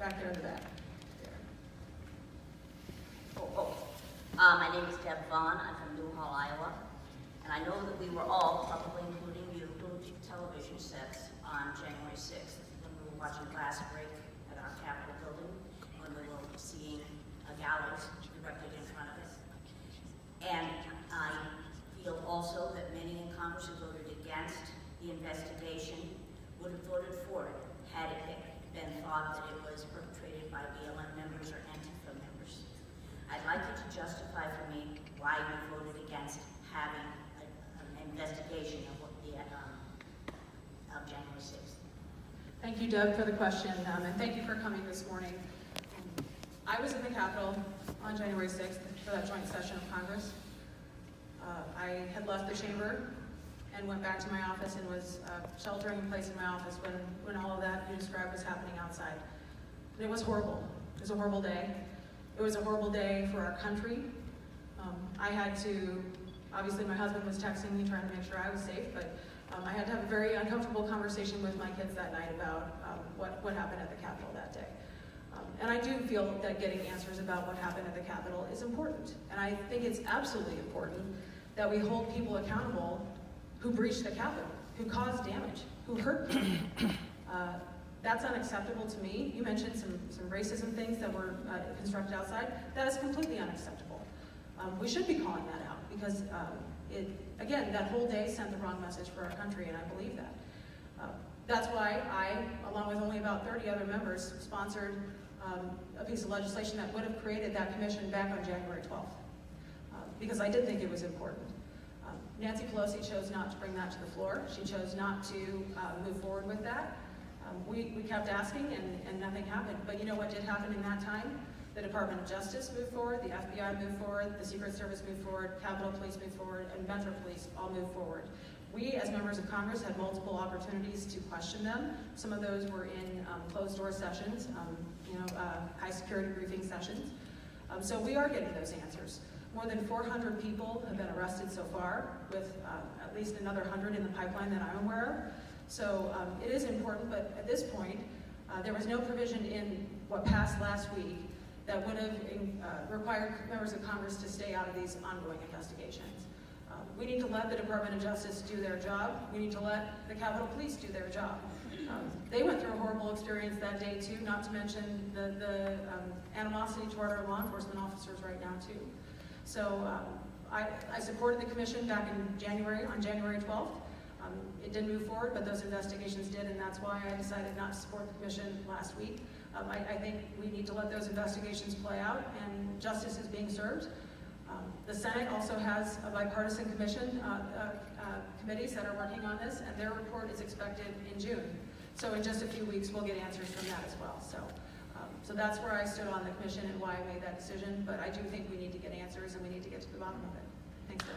back there in the back. My name is Deb Vaughn. I'm from New Hall, Iowa. And I know that we were all, probably including you, glued to television sets on January 6th when we were watching glass break at our Capitol building, when we were seeing a gallows erected in front of us. And I feel also that many in Congress who voted against the investigation would have voted for it had it been thought that it was perpetrated by BLM members or Antifa members. I'd like you to justify for me why you voted against having an investigation of what the of January 6th. Thank you, Deb, for the question, and thank you for coming this morning. I was in the Capitol on January 6th for that joint session of Congress. I had left the chamber and went back to my office and was sheltering in place in my office when all of that you described was happening outside. It was horrible. It was a horrible day. It was a horrible day for our country. I had to, obviously my husband was texting me trying to make sure I was safe, but I had to have a very uncomfortable conversation with my kids that night about what happened at the Capitol that day. And I do feel that getting answers about what happened at the Capitol is important. And I think it's absolutely important that we hold people accountable who breached the Capitol, who caused damage, who hurt people. That's unacceptable to me. You mentioned some racism things that were constructed outside. That is completely unacceptable. We should be calling that out because, again, that whole day sent the wrong message for our country, and I believe that. That's why I, along with only about 30 other members, sponsored a piece of legislation that would have created that commission back on January 12th, because I did think it was important. Nancy Pelosi chose not to bring that to the floor. She chose not to move forward with that. We kept asking and nothing happened. But you know what did happen in that time? The Department of Justice moved forward, the FBI moved forward, the Secret Service moved forward, Capitol Police moved forward, and Metro Police all moved forward. We, as members of Congress, had multiple opportunities to question them. Some of those were in closed-door sessions, high-security briefing sessions. So we are getting those answers. More than 400 people have been arrested so far, with at least another 100 in the pipeline that I'm aware of. So it is important, but at this point, there was no provision in what passed last week that would have required members of Congress to stay out of these ongoing investigations. We need to let the Department of Justice do their job. We need to let the Capitol Police do their job. They went through a horrible experience that day too, not to mention the animosity toward our law enforcement officers right now too. So I supported the commission back in January, on January 12th. It didn't move forward, but those investigations did, and that's why I decided not to support the commission last week. I think we need to let those investigations play out, and justice is being served. The Senate also has a bipartisan commission, committees that are working on this, and their report is expected in June. So in just a few weeks, we'll get answers from that as well. So that's where I stood on the commission and why I made that decision, but I do think we need to get answers and we need to get to the bottom of it. Thanks, Deb.